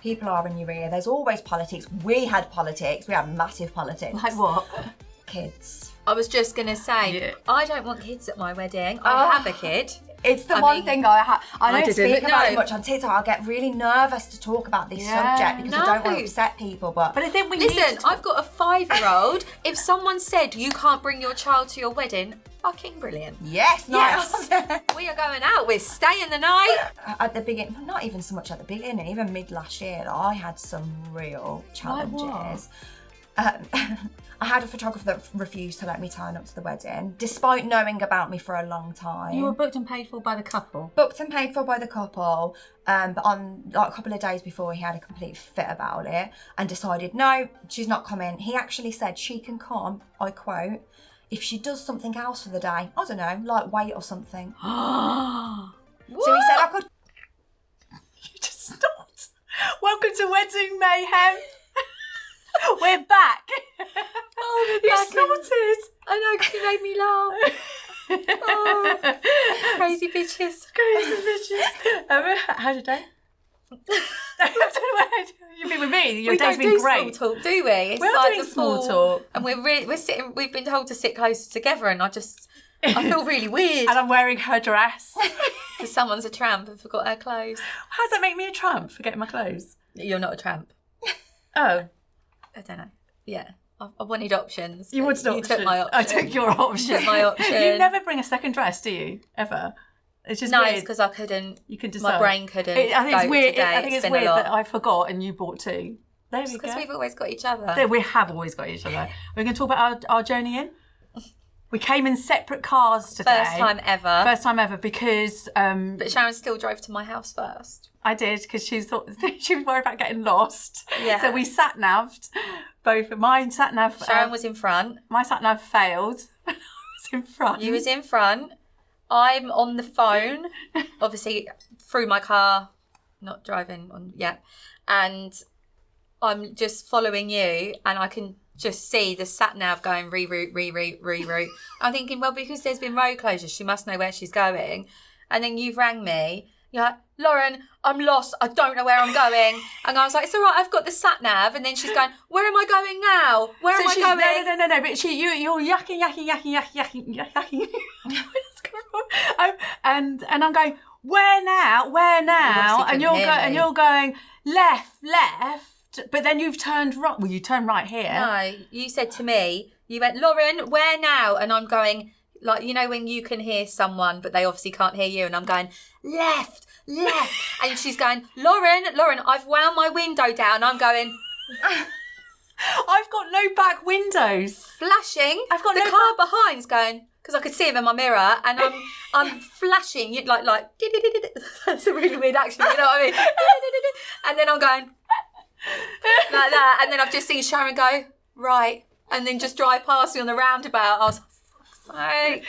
People are in your ear. There's always politics. We had politics. We had massive politics. Like what? Kids. I was just going to say, I don't want kids at my wedding. I have a kid. It's the one thing I don't speak about it no. much on TikTok. I get really nervous to talk about this subject because I don't want to upset people. But I think listen, I've got a 5-year-old. If someone said you can't bring your child to your wedding, fucking brilliant. Yes. We are going out. We're staying the night. At the beginning, not even so much at the beginning, even mid last year, I had some real challenges. I had a photographer that refused to let me turn up to the wedding, despite knowing about me for a long time. You were booked and paid for by the couple? Booked and paid for by the couple, but on like a couple of days before, he had a complete fit about it and decided, no, she's not coming. He actually said she can come, I quote, if she does something else for the day. I don't know, like wait or something. So he said I could... You just stopped. Welcome to Wedding Mayhem. We're back. Oh, you snorted. I know, because you made me laugh. Oh, crazy bitches. How's your day? You've been with me. Your We day's don't been do great. small talk, do we? It's We're like doing the small talk. And we're sitting, we've been told to sit closer together, and I feel really weird. And I'm wearing her dress. Because someone's a tramp and forgot her clothes. How does that make me a tramp, forgetting my clothes? You're not a tramp. Oh. I don't know. Yeah. I wanted options. You wanted options. You took my option. I took your option. Took my option. You never bring a second dress, do you? Ever? It's just no, weird. it's because I couldn't. You can decide. My brain couldn't. I think it's weird. Today. I think it's been weird a lot. that I forgot and you bought two. There we go. Because we've always got each other. We have always got each other. We're going to talk about our journey in. We came in separate cars today. First time ever. First time ever because... but Sharon still drove to my house first. I did because she was worried about getting lost. Yeah. So we sat-naved. Both mine sat-nav... Sharon was in front. My sat-nav failed. I was in front. You was in front. I'm on the phone, obviously through my car, not driving on yet. And I'm just following you and I can just see the sat-nav going reroute. I'm thinking, well, because there's been road closures, she must know where she's going. And then you've rang me. You're like, Lauren, I'm lost. I don't know where I'm going. And I was like, it's all right, I've got the sat-nav. And then she's going, where am I going now? Where am I going? No. But you're yakking. and I'm going, where now? And you're going left. But then you've turned right. Well, you turned right here. No, you said to me, you went, Lauren, where now? And I'm going, like, you know when you can hear someone, but they obviously can't hear you. And I'm going, left. And she's going, Lauren, I've wound my window down. I'm going... I've got no back windows. Flashing. I've got the no car behind's going, because I could see him in my mirror, and I'm flashing, like, that's a really weird action, you know what I mean? And then I'm going... like that, and then I've just seen Sharon go right and then just drive past me on the roundabout. I was like,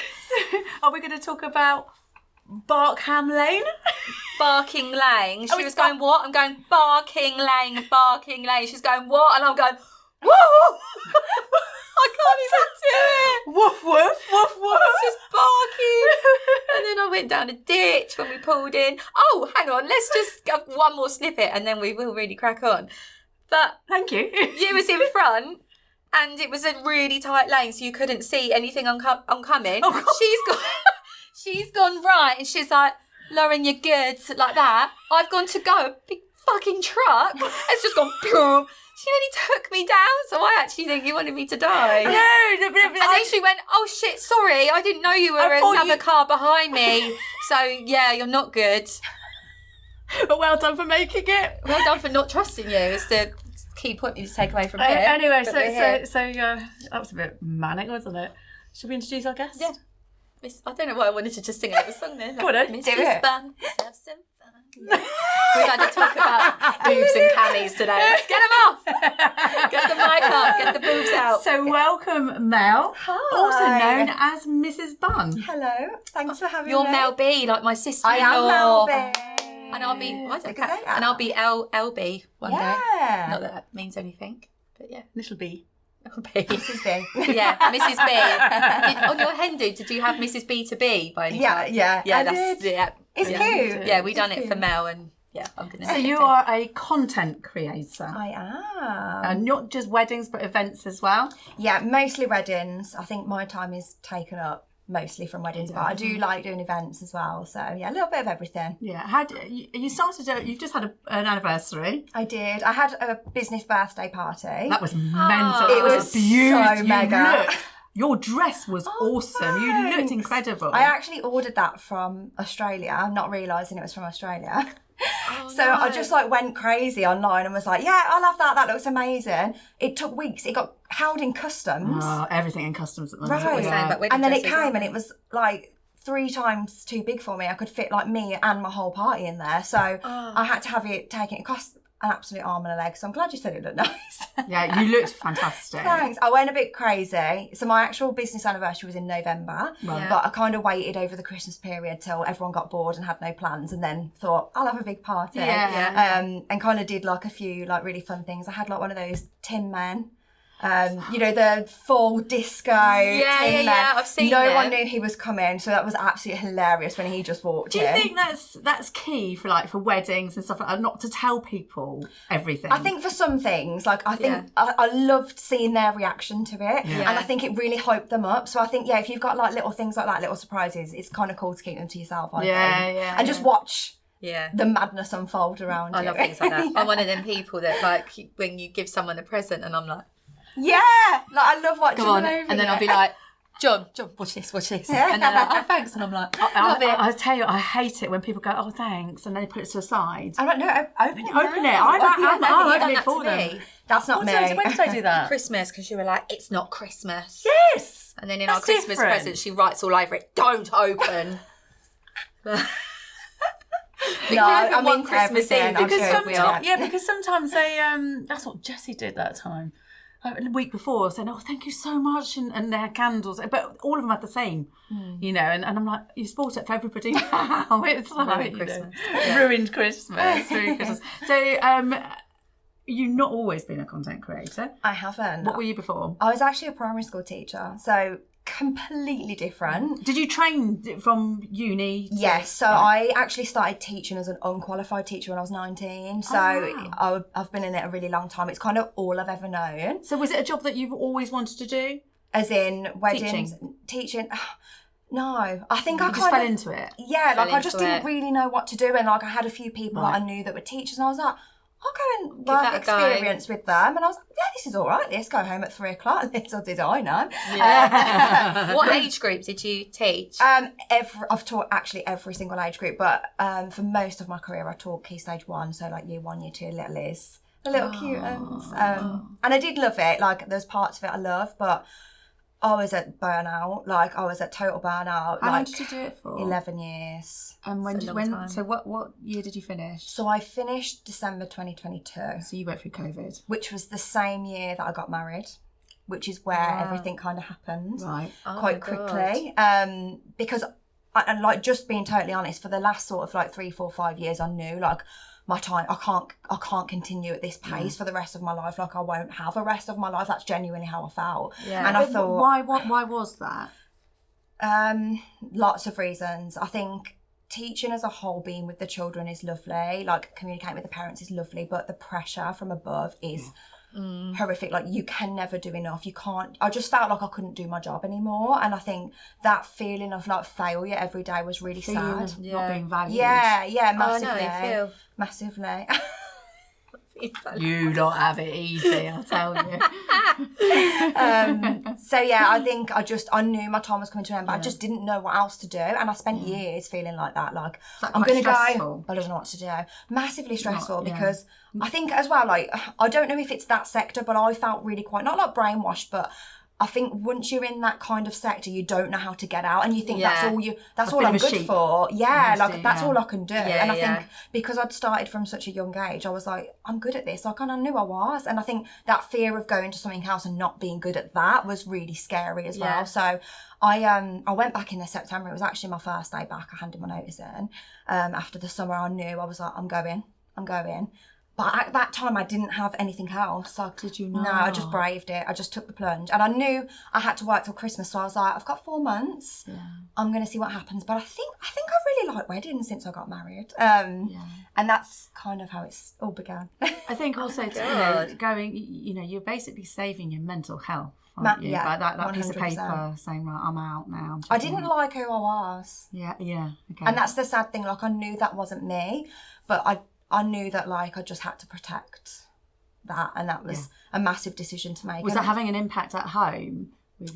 are we going to talk about Barkham Lane? Barking Lane. She was going, what? I'm going, Barking Lane. She's going, what? And I'm going, whoa. I can't even do it. Woof woof. It's just barking. And then I went down a ditch when we pulled in. Oh, hang on, let's just have one more snippet and then we will really crack on. But thank you. You was in front and it was a really tight lane so you couldn't see anything oncoming. Oh, she's gone right and she's like, Lauren, you're good, like that. I've gone to go, a big fucking truck. It's just gone, boom. She nearly took me down, so I actually think you wanted me to die. No, but and then she went, oh shit, sorry, I didn't know you were another car behind me. So yeah, you're not good. But well done for making it. Well done for not trusting you is the key point we need to take away from here. Anyway, so that was a bit manic, wasn't it? Should we introduce our guest? Yeah. I don't know why I wanted to just sing another song then. Go on then, Mrs Bunn, let's have some fun. Yeah. We've had to talk about boobs and camis today. Let's get them off. Get the mic off. Get the boobs out. So welcome, Mel. Hi. Also known as Mrs Bunn. Hello. Thanks for having me. You're Mel B, like my sister-in-law. I am Mel B. And I'll be, and I'll be LB one day. Not that that means anything, but yeah. Little B. Mrs B. Yeah, Mrs B. On your hen did you have Mrs B to B by any chance? Yeah. Yeah, It's cute. Yeah, we done it for Mel and yeah, I'm gonna. So you are a content creator. I am. And not just weddings, but events as well. Yeah, mostly weddings. I think my time is taken up mostly from weddings, but I do like doing events as well. So yeah, a little bit of everything. Yeah. You started? You've just had an anniversary. I did. I had a business birthday party. That was mental. It was beautiful. so mega. Your dress was awesome. You looked incredible. I actually ordered that from Australia, not realising it was from Australia. I just went crazy online and was like, yeah, I'll have that. That looks amazing. It took weeks. It got held in customs. Oh, everything in customs at the moment. Right. Yeah. And then it came and it was 3 times too big for me. I could fit me and my whole party in there. So I had to have it taken. It cost an absolute arm and a leg. So I'm glad you said it looked nice. Yeah, you looked fantastic. Thanks. I went a bit crazy. So my actual business anniversary was in November, but I kind of waited over the Christmas period till everyone got bored and had no plans, and then thought I'll have a big party. And kind of did a few really fun things. I had one of those Tin Men. The full disco. I've seen No one knew he was coming, so that was absolutely hilarious when he just walked in. Do you think that's key for weddings and stuff like that, not to tell people everything? I think for some things, I loved seeing their reaction to it, and I think it really hyped them up. So I think if you've got little things like that, little surprises, it's kind of cool to keep them to yourself. I think. And just watch. Yeah, the madness unfold around you. I love things like that. I'm one of them people that when you give someone a present, and I'm like. Yeah, I love watching them over and then I'll be like, John, watch this. And they're like, oh, thanks. And I'm like, love it. I tell you, I hate it when people go, oh, thanks, and they put it to the side. I'm like, no, open it. I'll open it for them. That's not me. When did I do that? Christmas, because you were like, it's not Christmas. Yes. And then in our Christmas present, she writes all over it, don't open. No, I'm into Christmas everything. Because sometimes they, that's what Jessie did that time. The week before, saying, oh, thank you so much, and their candles, but all of them had the same, and I'm like, you spoiled it for everybody now. It's ruined Christmas. Ruined Christmas. Ruined Christmas. So, you've not always been a content creator. I haven't. What were you before? I was actually a primary school teacher, so completely different. Did you train from uni? Yes, so I actually started teaching as an unqualified teacher when I was 19, so I've been in it a really long time. It's kind of all I've ever known. So was it a job that you've always wanted to do? As in weddings? Teaching? No, I think I just fell into it. Yeah, I just didn't really know what to do, and I had a few people that I knew that were teachers, and I was like, I'll go and work experience with them. And I was like, yeah, this is all right. Let's go home at 3:00. Little did I know. Yeah. What age group did you teach? I've taught actually every single age group, but for most of my career, I taught Key Stage 1, so year 1, year 2, little Liz, the little cute ones. And I did love it. There's parts of it I love, but I was at burnout. I was at total burnout. How long did you do it for? 11 years. And what year did you finish? So I finished December 2022. So you went through COVID. Which was the same year that I got married, which is where everything kind of happened quite quickly. Because, and just being totally honest, for the last sort of 3, 4, 5 years, I knew my time, I can't continue at this pace for the rest of my life. I won't have a rest of my life. That's genuinely how I felt. Yeah. And I thought, why was that? Lots of reasons. I think teaching as a whole, being with the children is lovely. Communicating with the parents is lovely, but the pressure from above is horrific. You can never do enough. You can't. I just felt I couldn't do my job anymore, and I think that feeling of failure every day was really sad. Not being valued. Yeah, massively. Oh, I know, you feel. Massively. You don't have it easy, I'll tell you. So yeah, I think I knew my time was coming to an end, but I just didn't know what else to do, and I spent years feeling like that. I'm going to go, but I don't know what to do. Massively stressful because I think as well, I don't know if it's that sector, but I felt really quite not brainwashed, but I think once you're in that kind of sector, you don't know how to get out, and you think that's all I'm good for. Yeah, that's all I can do. And I think because I'd started from such a young age, I was like, I'm good at this. I kind of knew I was, and I think that fear of going to something else and not being good at that was really scary as well. So I went back in the September. It was actually my first day back. I handed my notice in. After the summer, I knew I was like, I'm going. But at that time, I didn't have anything else. So Did you not? No, I just braved it. I just took the plunge. And I knew I had to work till Christmas. So I was like, I've got 4 months. Yeah. I'm going to see what happens. But I think I really like weddings since I got married. And that's kind of how it's all began. I think also, going, you're basically saving your mental health. You? Yeah, like that 100%. piece of paper saying, right, I'm out now. I didn't like who I was. Yeah, okay. And that's the sad thing. Like, I knew that wasn't me. But I knew that, like, I just had to protect that, and that was a massive decision to make. Was that having an impact at home with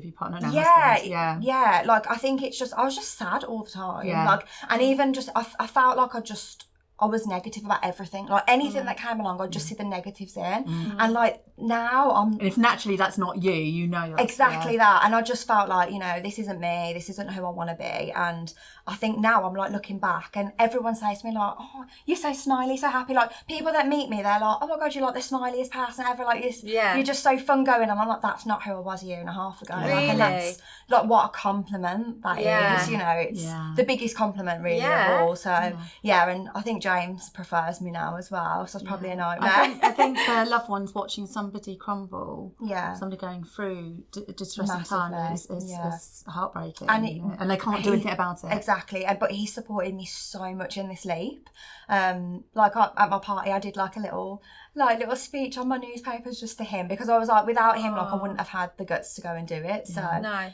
your partner now? Yeah. Like, I think I was just sad all the time. Yeah. Like, and even just, I felt like I was negative about everything. Like, anything that came along, I'd just see the negatives in. And, like, now And if naturally that's not you, that's... Exactly that. And I just felt like, this isn't me. This isn't who I want to be. And I think now I'm, like, looking back, and everyone says to me, like, oh, you're so smiley, so happy. Like, people that meet me, they're like, oh, my God, you're, like, the smiliest person ever. Like, you're just so fun going. And I'm like, that's not who I was a year and a half ago. Really? Like, and that's, like, what a compliment that is. It's the biggest compliment, really, of all. So, and I think James prefers me now as well. So it's probably a nightmare. I think for loved ones watching somebody crumble, somebody going through distressing time is heartbreaking, and they can't do anything about it. Exactly. But he supported me so much in this leap. Like, at my party, I did like a little speech on my newspapers just to him, because I was like, without him, like, I wouldn't have had the guts to go and do it. So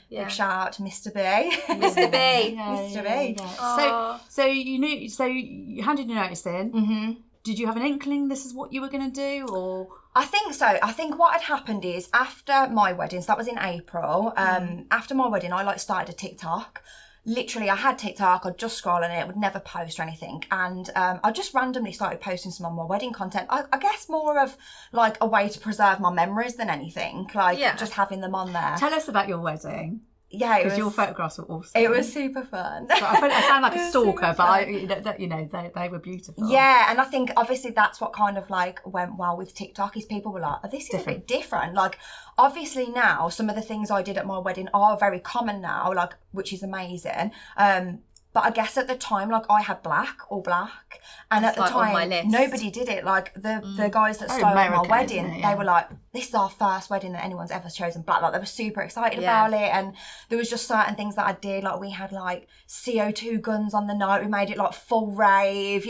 big shout out to Mr. B. Mr. B. Mr. B. So you knew. So you handed your notice in. Mm-hmm. Did you have an inkling this is what you were going to do, or? I think so. I think what had happened is, after my wedding, so that was in April. After my wedding, I started a TikTok. Literally, I had TikTok, I'd just scroll on it, would never post or anything. And I just randomly started posting some of my wedding content. I guess more of, like, a way to preserve my memories than anything. Like, just having them on there. Tell us about your wedding. Yeah, because your photographs were awesome. It was super fun. So I sound like a stalker, but they were beautiful. Yeah, and I think obviously that's what kind of like went well with TikTok, is people were like, oh, this is a bit different. Like, obviously now some of the things I did at my wedding are very common now, like, which is amazing. But I guess at the time, like, I had all black. And that's at the like time, nobody did it. Like, the guys that styled my wedding, they were like, this is our first wedding that anyone's ever chosen black. Like, they were super excited about it. And there was just certain things that I did. Like, we had, like, CO2 guns on the night. We made it, like, full rave.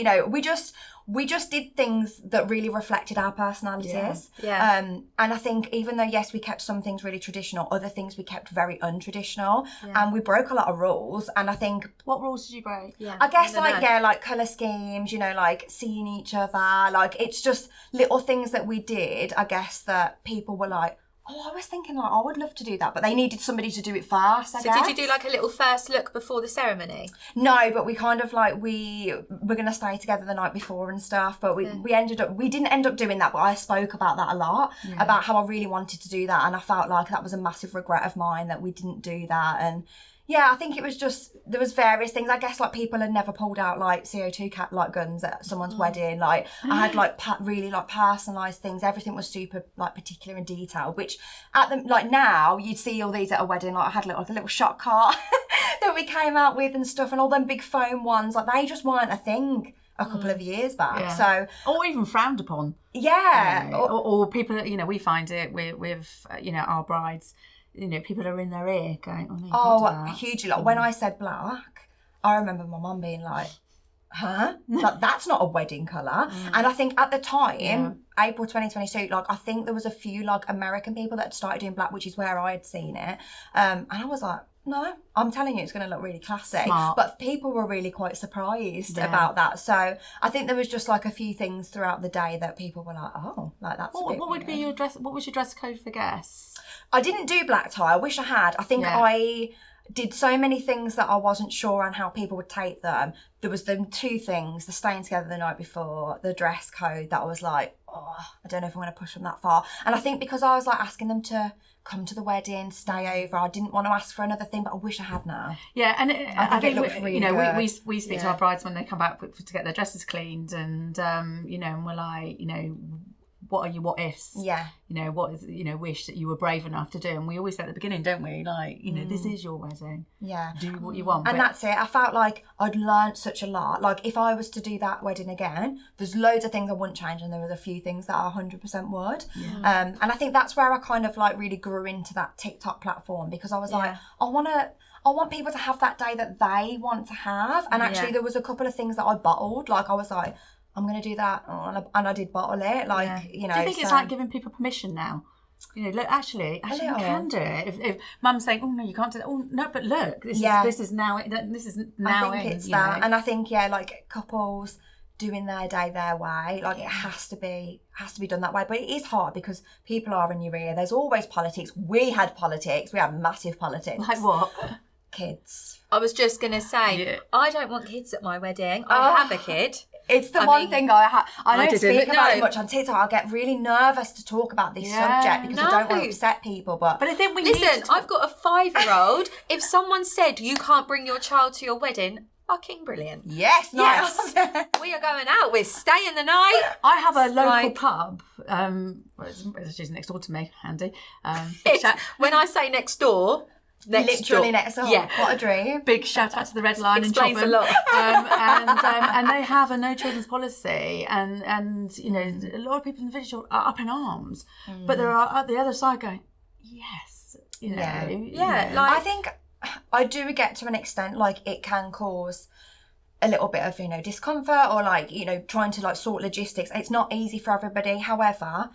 We just did things that really reflected our personalities. Yeah. And I think even though, yes, we kept some things really traditional, other things we kept very untraditional. And we broke a lot of rules. And I think... What rules did you break? Yeah. I guess, like colour schemes, like seeing each other. Like, it's just little things that we did, I guess, that people were like, oh, I was thinking, like, I would love to do that, but they needed somebody to do it first, I guess. So did you do, like, a little first look before the ceremony? No, but we kind of, like, we were going to stay together the night before and stuff, but we didn't end up doing that, but I spoke about that a lot, about how I really wanted to do that, and I felt like that was a massive regret of mine that we didn't do that. And yeah, I think it was just, there was various things. I guess, like, people had never pulled out, like, CO2 like guns at someone's wedding. Like, I had, like, really, like, personalised things. Everything was super, like, particular and detailed, which at the, like, now you'd see all these at a wedding. Like, I had, like a little shot cart that we came out with and stuff, and all them big foam ones. Like, they just weren't a thing a couple of years back. Yeah. So, or even frowned upon. Yeah. Or people, we find it with our brides. People are in their ear going, oh, no, hugely. Like, when I said black, I remember my mum being like, huh? Like, that's not a wedding colour. And I think at the time, April 2022, like, I think there was a few, like, American people that had started doing black, which is where I had seen it. And I was like, no, I'm telling you, it's going to look really classy. Smart. But people were really quite surprised about that. So I think there was just, like, a few things throughout the day that people were like, oh, like, that's what would be your dress? What was your dress code for guests? I didn't do black tie. I wish I had. I think I did so many things that I wasn't sure on how people would take them. There was them two things, the staying together the night before, the dress code, that I was like, oh, I don't know if I'm going to push them that far. And I think because I was, like, asking them to come to the wedding, stay over, I didn't want to ask for another thing, but I wish I had now. Yeah, and I think it looks really good. we speak to our brides when they come back to get their dresses cleaned, and and we're like, what are your what ifs? Yeah. You know, what is, you know, wish that you were brave enough to do. And we always say at the beginning, don't we? Like, you know, this is your wedding. Yeah. Do what you want. And that's it. I felt like I'd learnt such a lot. Like, if I was to do that wedding again, there's loads of things I wouldn't change, and there was a few things that I 100% would. And I think that's where I kind of like really grew into that TikTok platform, because I was like, I want people to have that day that they want to have. And actually there was a couple of things that I bottled. Like, I was like, I'm going to do that. And I did bottle it. Like, you know. Do you think it's like giving people permission now? You know, look, actually, you can do it. If Mum's saying, "Oh no, you can't do that." Oh no, but look, this is now. I think it's that, and I think like couples doing their day their way, like it has to be done that way. But it is hard because people are in your ear. There's always politics. We had politics. We had massive politics. Like what? Kids. I was just gonna say, I don't want kids at my wedding. I have a kid. It's the one thing I don't speak about it much on TikTok. I get really nervous to talk about this subject because I don't want to upset people. But I think I've got a 5-year-old. If someone said you can't bring your child to your wedding, fucking brilliant. Yes. We are going out. We're staying the night. I have a local pub. She's next door to me, Andy. When I say next door. Literally next door. Yeah. What a dream. Big shout out to the Red Line in Chobham. Explains a lot. And they have a no children's policy, and you know, a lot of people in the village are up in arms, but there are at the other side going, yes, you know, like, I think I do get to an extent, like it can cause a little bit of, you know, discomfort, or like, you know, trying to like sort logistics. It's not easy for everybody. However,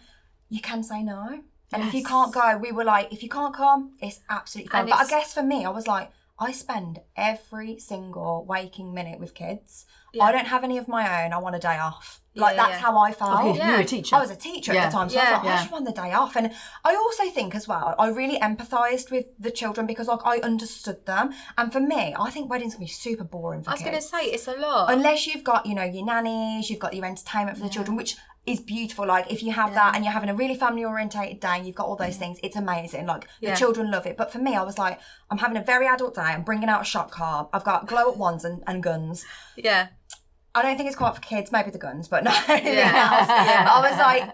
you can say no. And if you can't go, we were like, if you can't come, it's absolutely fine. But I guess for me, I was like, I spend every single waking minute with kids. I don't have any of my own. I want a day off. Like, that's how I felt. You were a teacher. I was a teacher at the time. So I was like, I just want the day off. And I also think as well, I really empathised with the children because like I understood them. And for me, I think weddings can be super boring for kids. I was going to say, it's a lot. Unless you've got, you know, your nannies, you've got your entertainment for the children, which is beautiful. Like, if you have that and you're having a really family orientated day and you've got all those things, it's amazing. Like, the children love it. But for me, I was like, I'm having a very adult day. I'm bringing out a shot car. I've got glow up wands and guns. Yeah. I don't think it's quite for kids, maybe the guns, but not anything else. I was like,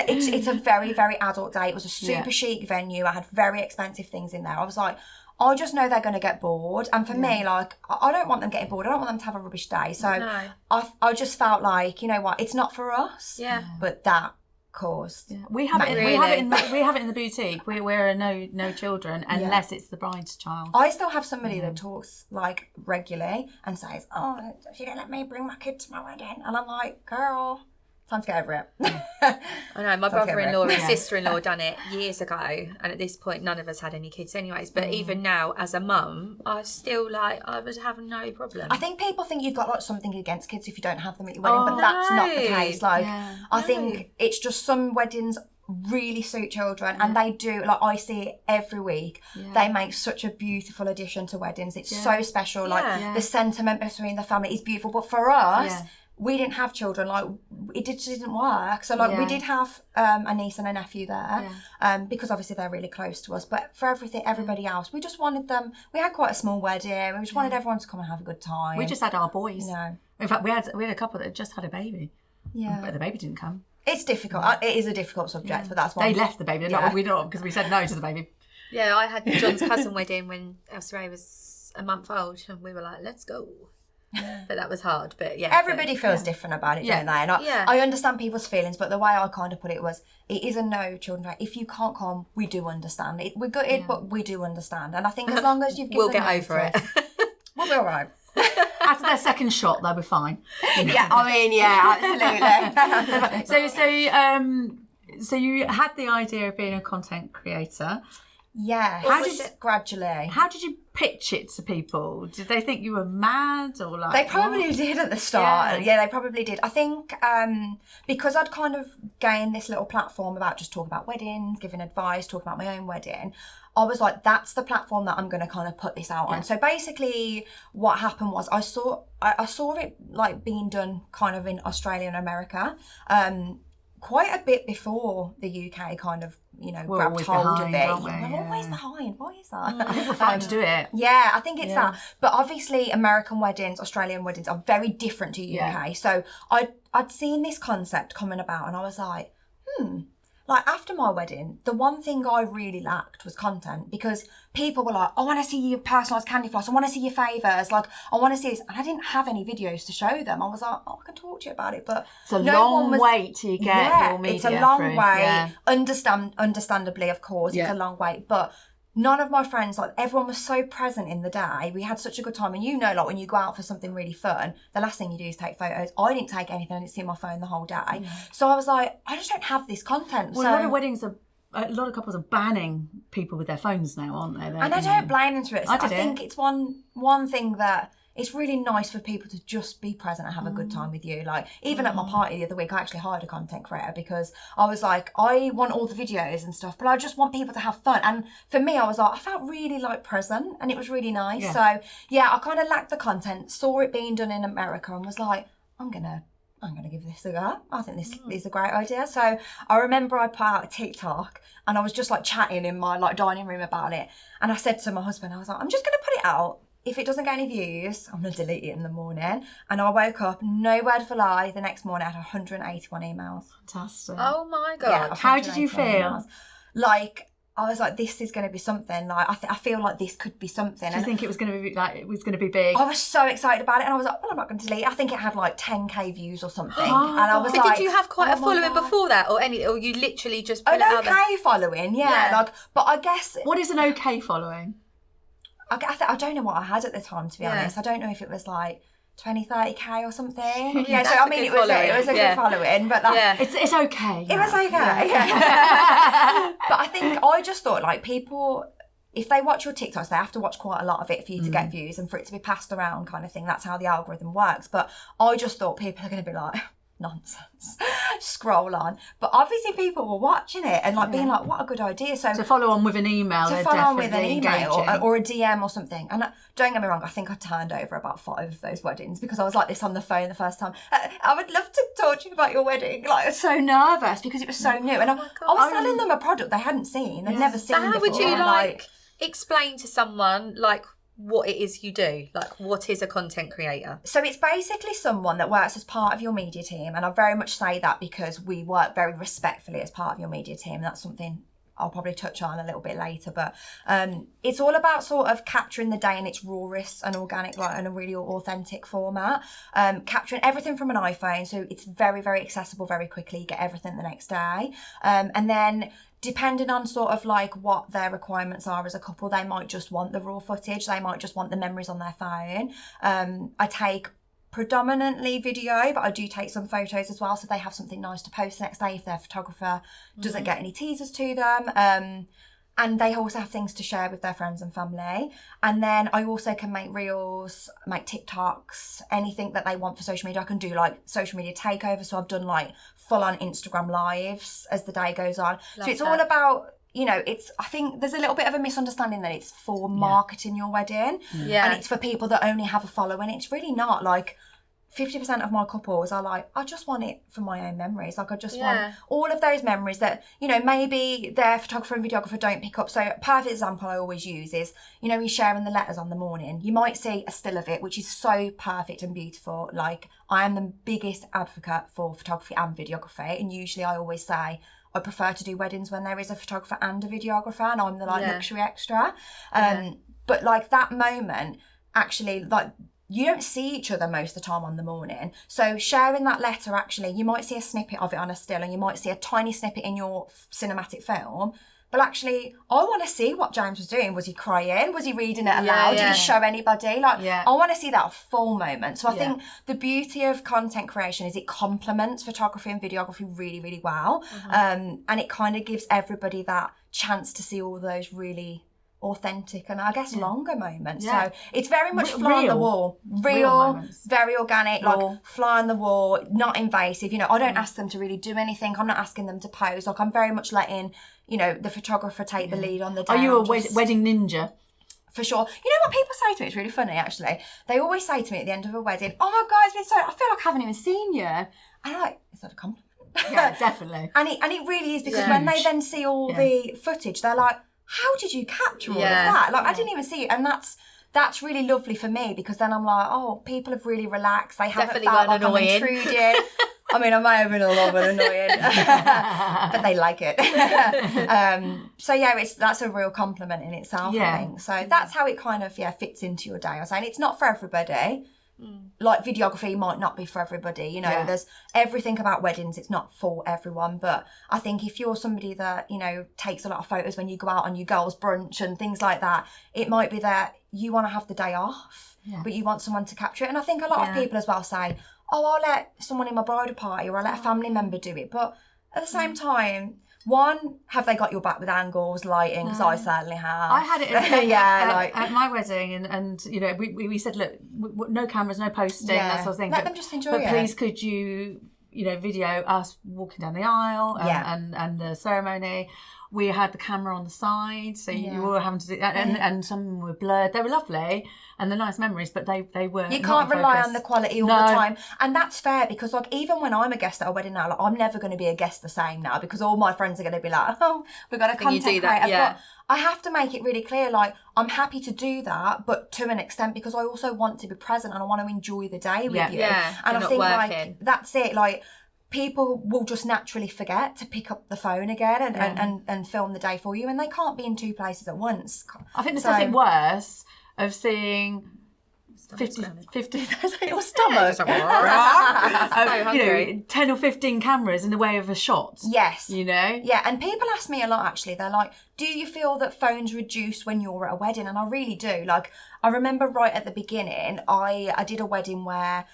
it's a very, very adult day. It was a super chic venue. I had very expensive things in there. I was like, I just know they're going to get bored. And for me, like, I don't want them getting bored. I don't want them to have a rubbish day. So I just felt like, you know what, it's not for us. Yeah. But that caused. Yeah. We have it in the boutique. We're a no children unless it's the bride's child. I still have somebody that talks like regularly and says, "Oh, she didn't let me bring my kid to my wedding," and I'm like, "Girl, time to get over it." I know, my brother-in-law and sister-in-law done it years ago, and at this point none of us had any kids anyways, but even now as a mum, I still like, I would have no problem. I think people think you've got like something against kids if you don't have them at your wedding, but that's not the case. Like, I think it's just some weddings really suit children, and they do, like, I see it every week. They make such a beautiful addition to weddings. It's so special. Like, the sentiment between the family is beautiful, but for us, we didn't have children, like, it just didn't work. So like we did have a niece and a nephew there, because obviously they're really close to us, but for everybody else, we just wanted them. We had quite a small wedding. We just wanted everyone to come and have a good time. We just had our boys. No. In fact, we had a couple that had just had a baby. Yeah. But the baby didn't come. It's difficult. It is a difficult subject, but that's why they left the baby. We don't, because we said no to the baby. Yeah, I had John's cousin wedding when Elsa was a month old, and we were like, let's go. But that was hard. But everybody feels different about it, don't they? And I understand people's feelings, but the way I kind of put it was, it is a no children day. If you can't come, we do understand. We're gutted, but we do understand. And I think as long as you've given we'll get over it. We'll be all right. After their second shot, they'll be fine. Yeah, I mean, absolutely. So you had the idea of being a content creator. Yeah. Gradually. How did you pitch it to people? Did they think you were mad, or like? They probably did at the start. Yeah, they probably did. I think because I'd kind of gained this little platform about just talking about weddings, giving advice, talking about my own wedding, I was like, that's the platform that I'm going to kind of put this out on. So basically what happened was I saw it like being done kind of in Australia and America quite a bit before the UK kind of, you know, grabbed hold of it. We're always behind. Why is that? People fight to do it. Yeah, I think it's that. But obviously American weddings, Australian weddings are very different to UK. So I'd seen this concept coming about and I was like, like after my wedding, the one thing I really lacked was content, because people were like, I want to see your personalised candy floss, I want to see your favours, like I want to see this, and I didn't have any videos to show them. I was like, I can talk to you about it, but it's a long wait till you get your media. It's a long through. wait. Yeah. Understandably, of course, it's a long wait, but none of my friends, like everyone was so present in the day. We had such a good time. And you know, like when you go out for something really fun, the last thing you do is take photos. I didn't take anything. I didn't see my phone the whole day. So I was like, I just don't have this content. Well, a lot of weddings are, a lot of couples are banning people with their phones now, aren't they? And I don't blame them for it. I think it's one thing that it's really nice for people to just be present and have a good time with you. Like, even at my party the other week, I actually hired a content creator because I was like, I want all the videos and stuff, but I just want people to have fun. And for me, I was like, I felt really like present and it was really nice. Yeah. So yeah, I kind of lacked the content, saw it being done in America and was like, I'm gonna give this a go. I think this is a great idea. So I remember I put out a TikTok and I was just like chatting in my like dining room about it. And I said to my husband, I was like, I'm just gonna put it out. If it doesn't get any views, I'm going to delete it in the morning. And I woke up, no word of a lie, the next morning I had 181 emails. Fantastic. Oh my God. Yeah, how did you feel? Emails. Like, I was like, this is going to be something. Like, I feel like this could be something. Do you think it was going to be like, it was going to be big? I was so excited about it. And I was like, well, I'm not going to delete it. I think it had like 10k views or something. Oh, and I was But like, did you have quite a following God. before that, or you literally just put An it out there? okay following, yeah. Like, but I guess What is an okay following? I don't know what I had at the time, to be honest. I don't know if it was like 20, 30k or something. Yeah, so That's I a mean, good it was a good following, but like, It's okay. it was okay. But I think I just thought like people, if they watch your TikToks, they have to watch quite a lot of it for you to get views and for it to be passed around, kind of thing. That's how the algorithm works. But I just thought people are going to be like, nonsense, scroll on. But obviously people were watching it and like being like, what a good idea. So to follow on with an email, to follow on with an email or a DM or something. And don't get me wrong, I think I turned over about 5 of those weddings because I was like this on the phone the first time. I would love to talk to you about your wedding. Like, I was so nervous because it was so new. And I was selling them a product they hadn't seen. They'd never seen So how before. would you like explain to someone like what it is you do? Like, what is a content creator? So it's basically someone that works as part of your media team. And I very much say that because we work very respectfully as part of your media team. And that's something I'll probably touch on a little bit later. But it's all about sort of capturing the day in its rawest and organic, like in a really authentic format. Capturing everything from an iPhone. So it's very, very accessible very quickly. You get everything the next day. And then depending on sort of like what their requirements are as a couple, they might just want the raw footage. They might just want the memories on their phone. I take predominantly video, but I do take some photos as well, so they have something nice to post the next day if their photographer doesn't get any teasers to them. And they also have things to share with their friends and family. And then I also can make reels, make TikToks, anything that they want for social media. I can do like social media takeovers. So I've done like full on Instagram lives as the day goes on. So it's all about, you know, I think there's a little bit of a misunderstanding that it's for marketing your wedding. Yeah. And it's for people that only have a following. It's really not. Like 50% of my couples are like, I just want it for my own memories. Like I just want all of those memories that, you know, maybe their photographer and videographer don't pick up. So a perfect example I always use is, you know, you're sharing the letters on the morning. You might see a still of it, which is so perfect and beautiful. Like I am the biggest advocate for photography and videography. And usually I always say, I prefer to do weddings when there is a photographer and a videographer and I'm the like luxury extra. But like that moment, actually, like you don't see each other most of the time on the morning. So sharing that letter, actually, you might see a snippet of it on a still and you might see a tiny snippet in your cinematic film. But actually, I want to see what James was doing. Was he crying? Was he reading it aloud? Did he show anybody? Like, I want to see that full moment. So I think the beauty of content creation is it complements photography and videography really, really well. And it kind of gives everybody that chance to see all those really authentic and I guess longer moments. So it's very much fly on the wall. Real very organic, like fly on the wall, not invasive. You know, I don't ask them to really do anything. I'm not asking them to pose. Like I'm very much letting, you know, the photographer take the lead on the day. Are you a wedding ninja? For sure. You know what people say to me? It's really funny, actually. They always say to me at the end of a wedding, oh my God, it's been so, I feel like I haven't even seen you. And I'm like, is that a compliment? Yeah, definitely. And it really is because when they then see all the footage, they're like, how did you capture all of that? Like, I didn't even see it. And that's really lovely for me because then I'm like, oh, people have really relaxed. They haven't felt like I'm intruding. I mean, I may have been a little bit annoying, but they like it. So yeah, that's a real compliment in itself, I think. So that's how it kind of fits into your day. I was saying it's not for everybody. Like videography might not be for everybody, you know, there's everything about weddings, it's not for everyone, but I think if you're somebody that, you know, takes a lot of photos when you go out on your girls' brunch and things like that, it might be that you want to have the day off, but you want someone to capture it. And I think a lot of people as well say, oh, I'll let someone in my bridal party or I'll let a family member do it, but at the same time, one, have they got your back with angles, lighting? Because I certainly have. I had it at my wedding, and you know, we said, look, no cameras, no posting, that sort of thing. Let them just enjoy it. But please, could you know, video us walking down the aisle and the ceremony. We had the camera on the side, so you were having to do that, and some were blurred. They were lovely, and they're nice memories, but they were. You can't rely on the quality all the time, and that's fair because, like, even when I'm a guest at a wedding now, like, I'm never going to be a guest the same now because all my friends are going to be like, oh, we've got a content creator. But I have to make it really clear, like, I'm happy to do that, but to an extent because I also want to be present and I want to enjoy the day with you. Yeah, and I think working. like that's it, like. People will just naturally forget to pick up the phone again and film the day for you, and they can't be in two places at once. I think there's nothing worse of seeing 50 your stomach. You know, 10 or 15 cameras in the way of a shot. Yes. You know? Yeah, and people ask me a lot actually. They're like, do you feel that phones reduce when you're at a wedding? And I really do. Like, I remember right at the beginning, I did a wedding where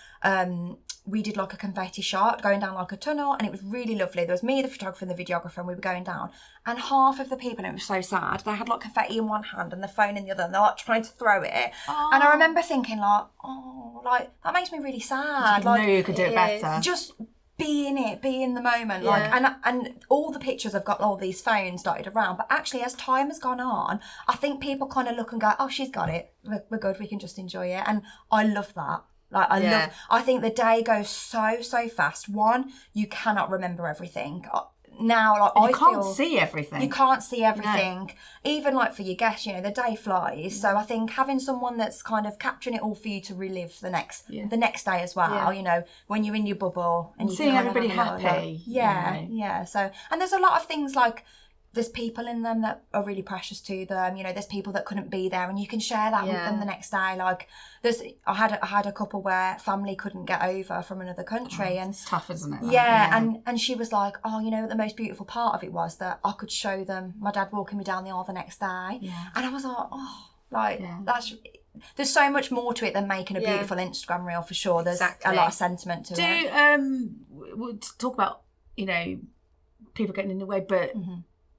we did like a confetti shot going down like a tunnel, and it was really lovely. There was me, the photographer, and the videographer, and we were going down. And half of the people, and it was so sad, they had like confetti in one hand and the phone in the other, and they're like trying to throw it. Oh. And I remember thinking like, oh, like that makes me really sad. Like, you could do it better. Just be in it, be in the moment. Like, and all the pictures have got all these phones dotted around, but actually as time has gone on, I think people kind of look and go, oh, she's got it. We're good. We can just enjoy it. And I love that. Like, I think the day goes so fast. One, you cannot remember everything. Now, like, you can't see everything. You can't see everything. No. Even like for your guests, you know, the day flies. So I think having someone that's kind of capturing it all for you to relive the next day as well, you know, when you're in your bubble and you seeing everybody happy. Yeah. So, and there's a lot of things like, there's people in them that are really precious to them. You know, there's people that couldn't be there, and you can share that with them the next day. Like, I had a couple where family couldn't get over from another country, and it's tough, isn't it? And she was like, oh, you know, the most beautiful part of it was that I could show them my dad walking me down the aisle the next day, and I was like, oh, like that's. There's so much more to it than making a beautiful Instagram reel, for sure. There's a lot of sentiment to it. We'll talk about, you know, people getting in the way, but.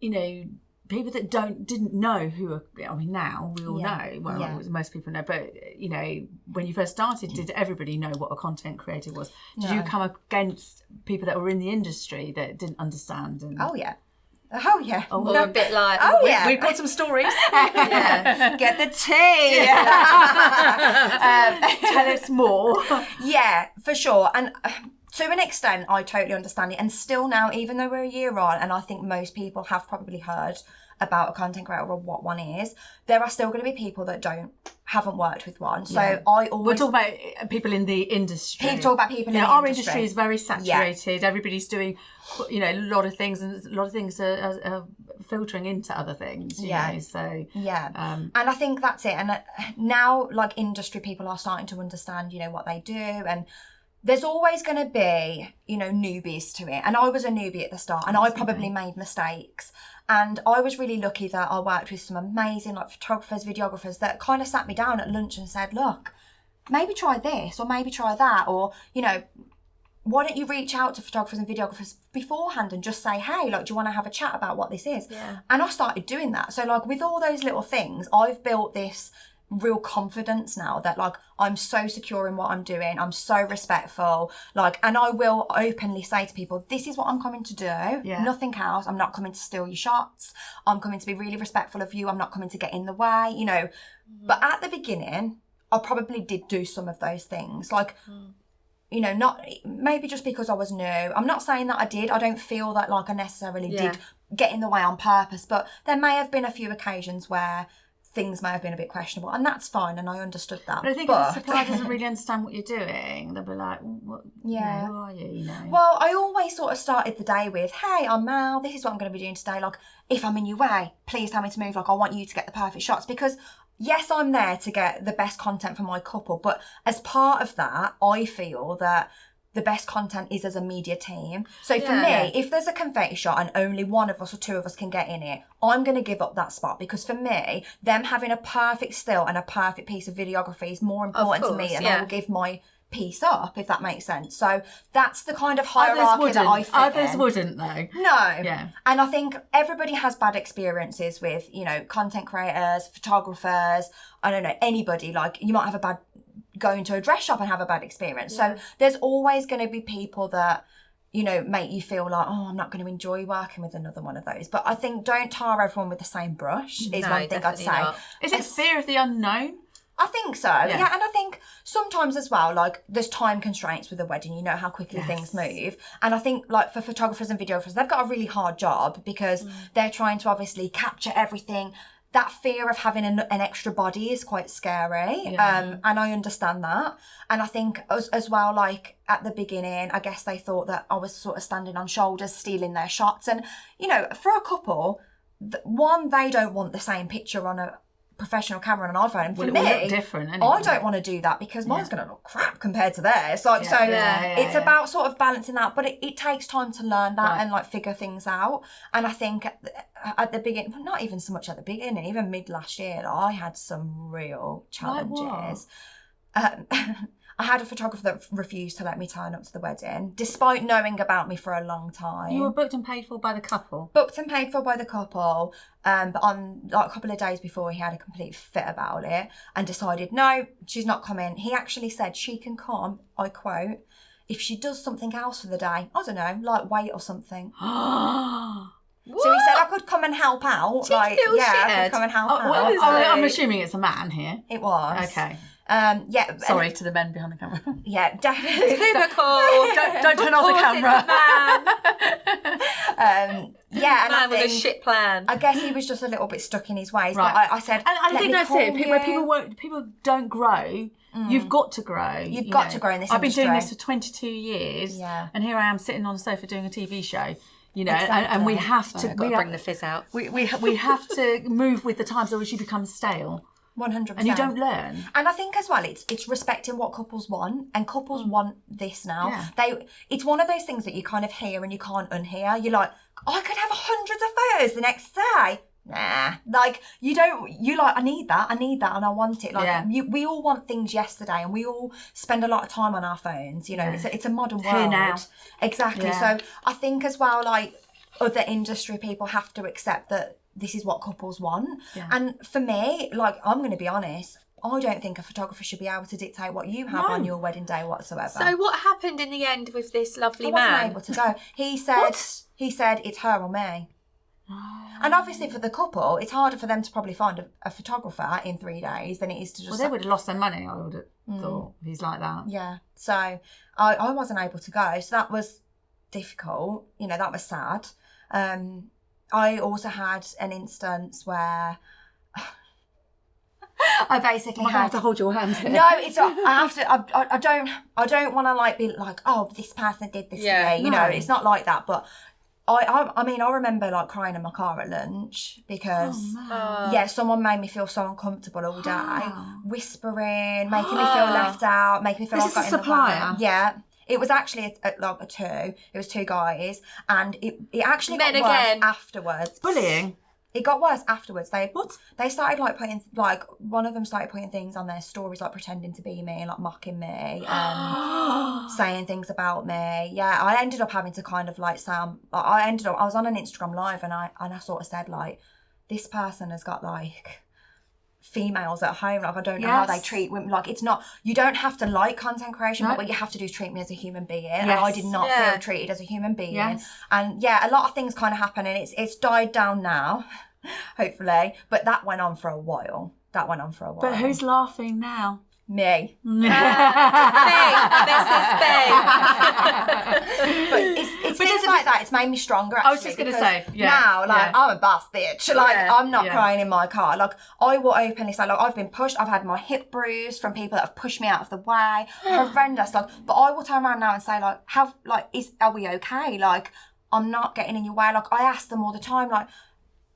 You know, people that didn't know who are, I mean, now we all know, well, most people know, but, you know, when you first started, did everybody know what a content creator was? Did you come against people that were in the industry that didn't understand? And... Oh, yeah. Or a bit like, we've got some stories. Get the tea. Tell us more. Yeah, for sure. And to an extent, I totally understand it. And still now, even though we're a year on, and I think most people have probably heard about a content creator or what one is, there are still going to be people that haven't worked with one. So I always... We're talking about people in the industry. Talk about people in the our industry. Industry is very saturated. Everybody's doing, you know, a lot of things, and a lot of things are filtering into other things, you know, so... And I think that's it. And now, like, industry people are starting to understand, you know, what they do, and... There's always going to be, you know, newbies to it. And I was a newbie at the start, and I probably made mistakes. And I was really lucky that I worked with some amazing, like, photographers, videographers that kind of sat me down at lunch and said, look, maybe try this or maybe try that. Or, you know, why don't you reach out to photographers and videographers beforehand and just say, hey, like, do you want to have a chat about what this is? Yeah. And I started doing that. So, like, with all those little things, I've built this real confidence now that, like, I'm so secure in what I'm doing, I'm so respectful, like, and I will openly say to people, this is what I'm coming to do, nothing else. I'm not coming to steal your shots, I'm coming to be really respectful of you, I'm not coming to get in the way, you know. But at the beginning I probably did do some of those things, like you know, not maybe just because I was new. I'm not saying that I did. I don't feel that, like, I necessarily did get in the way on purpose, but there may have been a few occasions where things may have been a bit questionable, and that's fine, and I understood that. But I think if the supplier doesn't really understand what you're doing, they'll be like, what, yeah, who are you, you know? Well, I always sort of started the day with, hey, I'm Mel, this is what I'm going to be doing today. Like, if I'm in your way, please tell me to move. Like, I want you to get the perfect shots, because yes, I'm there to get the best content for my couple, but as part of that, I feel that the best content is as a media team. So for me, if there's a confetti shot and only one of us or two of us can get in it, I'm going to give up that spot, because for me, them having a perfect still and a perfect piece of videography is more important to me, and I will give my piece up, if that makes sense. So that's the kind of hierarchy that I fit Others in. wouldn't, though. No. Yeah. And I think everybody has bad experiences with, you know, content creators, photographers, I don't know, anybody. Like, you might have a bad going to a dress shop and have a bad experience. So there's always going to be people that, you know, make you feel like, oh, I'm not going to enjoy working with another one of those. But I think don't tar everyone with the same brush is one thing I'd say. Not. Is it fear of the unknown? I think so, yeah. And I think sometimes as well, like, there's time constraints with a wedding. You know how quickly things move. And I think, like, for photographers and videographers, they've got a really hard job, because they're trying to obviously capture everything. That fear of having an extra body is quite scary. And I understand that. And I think as well, like, at the beginning, I guess they thought that I was sort of standing on shoulders, stealing their shots. And, you know, for a couple, one, they don't want the same picture on a professional camera on an iPhone. And for me, look different, anyway. I don't want to do that, because mine's going to look crap compared to theirs. Like, it's about sort of balancing that, but it takes time to learn that and like figure things out. And I think at the beginning, well, not even so much at the beginning, even mid last year, like, I had some real challenges. I had a photographer that refused to let me turn up to the wedding, despite knowing about me for a long time. You were booked and paid for by the couple? Booked and paid for by the couple. But on, like, a couple of days before, he had a complete fit about it and decided, no, she's not coming. He actually said she can come, I quote, if she does something else for the day. I don't know, like wait or something. So he said I could come and help out. I could come and help out. I'm assuming it's a man here. It was. Okay. Sorry to the men behind the camera. Yeah, definitely. don't turn off the camera. And man with a shit plan. I guess he was just a little bit stuck in his ways. Right. But I said, and I think that's it. People don't grow. You've got to grow. You've got to grow in this I've industry. been doing this for 22 years, and here I am sitting on a sofa doing a TV show. You know, and we have to bring the fizz out. We have to move with the times, or else you become stale. 100%. And you don't learn. And I think as well, it's respecting what couples want, and couples want this now. Yeah. It's one of those things that you kind of hear and you can't unhear. You're like, I could have hundreds of photos the next day. Nah, like you like, I need that and I want it. Like we all want things yesterday, and we all spend a lot of time on our phones. You know, it's a modern world. Here now. Exactly. Yeah. So I think as well, like, other industry people have to accept that this is what couples want. Yeah. And for me, like, I'm going to be honest, I don't think a photographer should be able to dictate what you have on your wedding day whatsoever. So what happened in the end with this lovely man? I wasn't able to go. He said it's her or me. And obviously for the couple, it's harder for them to probably find a photographer in 3 days than it is to just... Well, they would have lost their money, I would have thought, if he's like that. Yeah. So I wasn't able to go. So that was difficult. You know, that was sad. I also had an instance where I basically have to hold your hand here. No, it's not. I have to. I don't want to like be like, oh, this person did this to me. You know, it's not like that. But I mean, I remember like crying in my car at lunch because someone made me feel so uncomfortable all day, whispering, making me feel left out, making me feel like I got in the supplier. Yeah. It was actually a two. It was two guys, and it actually got worse afterwards. Bullying. It got worse afterwards. They started like putting, like, one of them started putting things on their stories, like pretending to be me and like mocking me and saying things about me. Yeah, I ended up having to kind of like I was on an Instagram live and I sort of said like, this person has got like females at home, like I don't know how they treat women. Like, it's not, you don't have to like content creation, but what you have to do is treat me as a human being. And I did not feel treated as a human being. And a lot of things kind of happen, and it's died down now, hopefully. But that went on for a while. But who's laughing now? Me. This is me. But it's things like that. It's made me stronger. Actually, I was just going to say, now, I'm a boss bitch. Like, I'm not Yeah. crying in my car. Like, I will openly say, like, I've been pushed. I've had my hip bruised from people that have pushed me out of the way. Horrendous. Like, but I will turn around now and say, like, are we okay? Like, I'm not getting in your way. Like, I ask them all the time, like,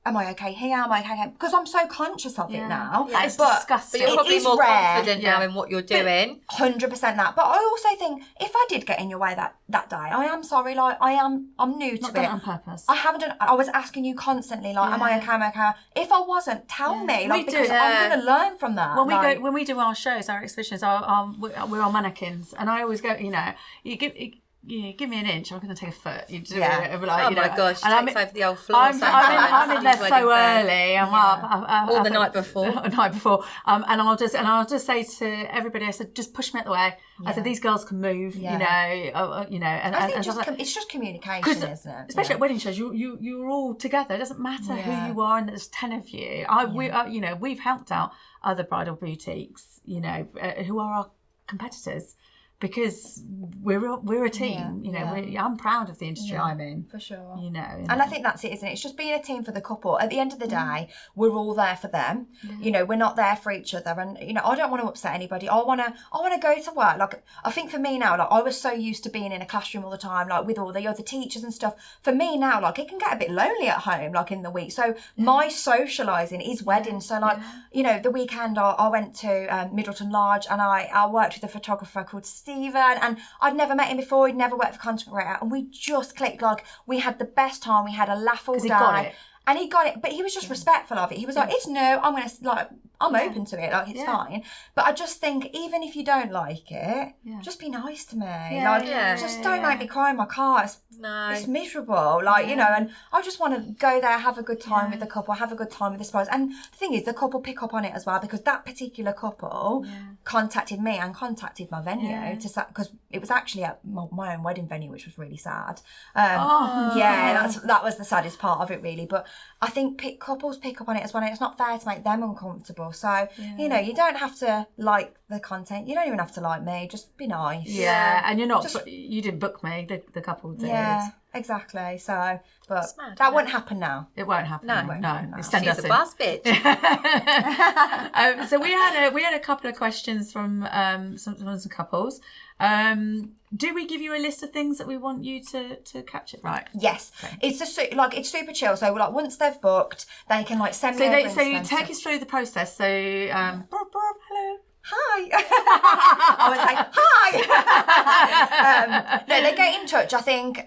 am I okay here? Am I okay here? Because I'm so conscious of it now. Yeah, it's but disgusting. But you're probably more rare. confident now in what you're doing. 100% that. But I also think if I did get in your way that day, I am sorry. Like, I'm new to Not it. done it on purpose. I haven't done. I was asking you constantly, like, am I okay? Am I okay? If I wasn't, tell me, like, because I'm going to learn from that. When we do our shows, our exhibitions, we're on mannequins, and I always go, give me an inch, I'm going to take a foot. You do it. Like, my gosh, she and takes over the old floor. I'm in there so early. I'm up. Or the night before. And I'll just say to everybody, I said, just push me out the way. I said, these girls can move, and I think it's just communication, isn't it? Especially at wedding shows, you're all together. It doesn't matter who you are, and there's 10 of you. We've helped out other bridal boutiques, who are our competitors. Because we're a team, I'm proud of the industry I'm in. For sure. And I think that's it, isn't it? It's just being a team for the couple. At the end of the day, we're all there for them. We're not there for each other. And, I don't want to upset anybody. I want to go to work. Like, I think for me now, like, I was so used to being in a classroom all the time, like, with all the other teachers and stuff. For me now, like, it can get a bit lonely at home, like, in the week. So my socialising is weddings. So, like, the weekend I went to Middleton Lodge, and I worked with a photographer called Stephen, and I'd never met him before. He'd never worked for content creator, and we just clicked. Like, we had the best time. We had a laugh all day. And he got it, but he was just respectful of it. He was like, it's new, I'm open to it, like, it's fine. But I just think, even if you don't like it, just be nice to me. Just don't make me cry in my car. It's miserable, and I just want to go there, have a good time with the couple, have a good time with the spouse. And the thing is, the couple pick up on it as well, because that particular couple contacted me and contacted my venue because it was actually at my own wedding venue, which was really sad. That was the saddest part of it, really. But I think couples pick up on it as well, and it's not fair to make them uncomfortable. So, you don't have to like the content. You don't even have to like me. Just be nice. Yeah, and you're not, you didn't book me, the couple did. Yeah, exactly. So, but that won't happen now. It won't happen. No. Send She's us a in. boss bitch. So we had a couple of questions from some couples. Do we give you a list of things that we want you to catch it right? Yes, okay. It's super chill. So once they've booked, they can send me. So you take us through the process. So hello. Hi. I was like, hi. No, they get in touch. I think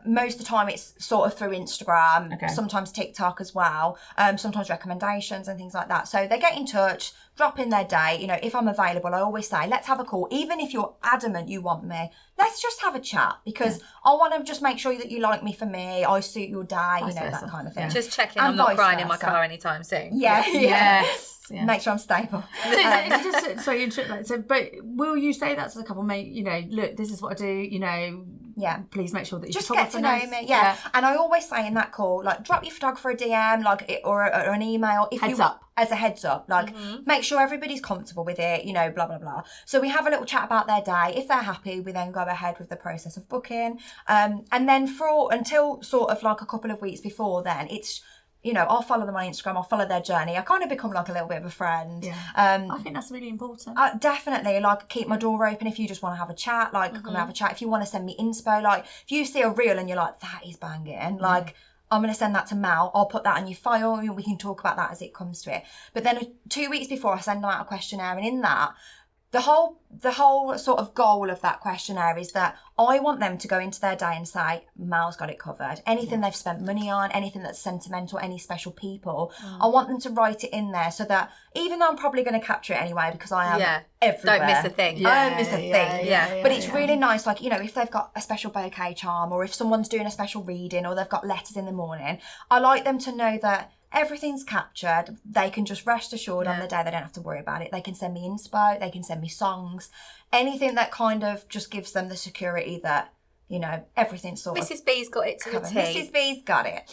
most of the time it's sort of through Instagram, sometimes TikTok as well, sometimes recommendations and things like that. So they get in touch, drop in their day. If I'm available, I always say, let's have a call. Even if you're adamant you want me, let's just have a chat, because I want to just make sure that you like me for me. I suit your day, that kind of thing. Just checking I'm not crying in my car anytime soon. Yeah. Yes. Yeah. Make sure I'm stable. But will you say that to the couple, mate? Look, this is what I do. Please make sure that you just get to know me. Yeah. And I always say in that call, drop your photographer a DM, or an email as a heads up. Make sure everybody's comfortable with it. Blah blah blah. So we have a little chat about their day. If they're happy, we then go ahead with the process of booking. And then until sort of a couple of weeks before then, it's. I'll follow them on Instagram, I'll follow their journey. I kind of become a little bit of a friend. Yeah. I think that's really important. Definitely, keep my door open if you just want to have a chat, come and have a chat. If you want to send me inspo, if you see a reel and you're like, that is banging, I'm going to send that to Mel, I'll put that on your file, and we can talk about that as it comes to it. But then 2 weeks before, I send them out a questionnaire, and in that, the whole sort of goal of that questionnaire is that I want them to go into their day and say, Mal's got it covered. Anything they've spent money on, anything that's sentimental, any special people, I want them to write it in there so that even though I'm probably going to capture it anyway because I am everywhere. Don't miss a thing. I don't miss a thing. But it's really nice, if they've got a special bouquet charm, or if someone's doing a special reading, or they've got letters in the morning, I like them to know that everything's captured. They can just rest assured on the day. They don't have to worry about it. They can send me inspo. They can send me songs. Anything that kind of just gives them the security that, everything's sort of Mrs B's got it to a T. Mrs B's got it.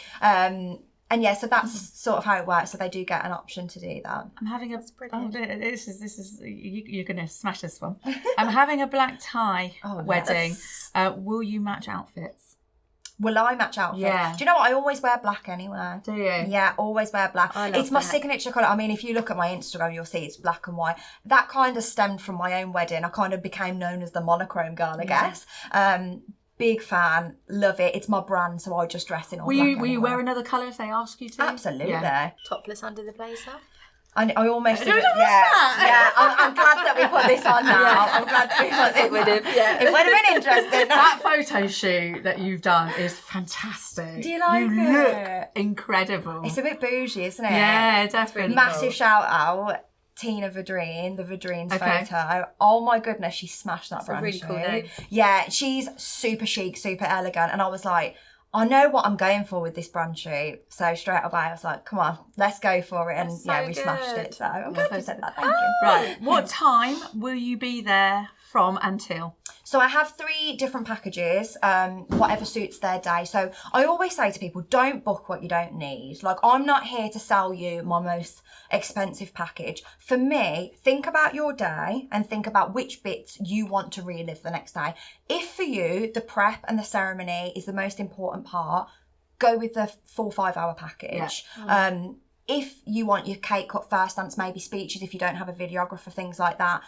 And yeah, so that's sort of how it works. So they do get an option to do that. I'm having a. brilliant. This is you're going to smash this one. I'm having a black tie wedding. Yes. Will you match outfits? Will I match outfits? Yeah. Do you know what? I always wear black anyway. Do you? Yeah, always wear black. I love It's my black. signature colour. I mean, if you look at my Instagram, you'll see it's black and white. That kind of stemmed from my own wedding. I kind of became known as the monochrome girl, I guess. Big fan, love it. It's my brand, so I just dress in all black. Will you wear another colour if they ask you to? Absolutely. Yeah. Topless under the blazer. I almost Don't did it. know what's Yeah, that. yeah. I'm glad that we put this on now. I'm glad that we put this It would on. have, yeah. It would have been interesting. That photo shoot that you've done is fantastic. Do you like You it? look incredible. It's a bit bougie, isn't it? Yeah, definitely. Massive shout out. Tina Vadreen, the Vadreens photo. Oh my goodness, she smashed that brand really shoot. cool name. Yeah, she's super chic, super elegant. And I was like, I know what I'm going for with this brand shoot. So straight away, I was like, come on, let's go for it. And That's yeah, so we smashed good. it. So I'm glad you said that. Thank you. Right. What time will you be there from until? So I have 3 different packages, whatever suits their day. So I always say to people, don't book what you don't need. Like, I'm not here to sell you my most expensive package. For me, think about your day and think about which bits you want to relive the next day. If for you, the prep and the ceremony is the most important part, go with the full 5-hour package. Yeah. If you want your cake cut, first dance, maybe speeches, if you don't have a videographer, things like that,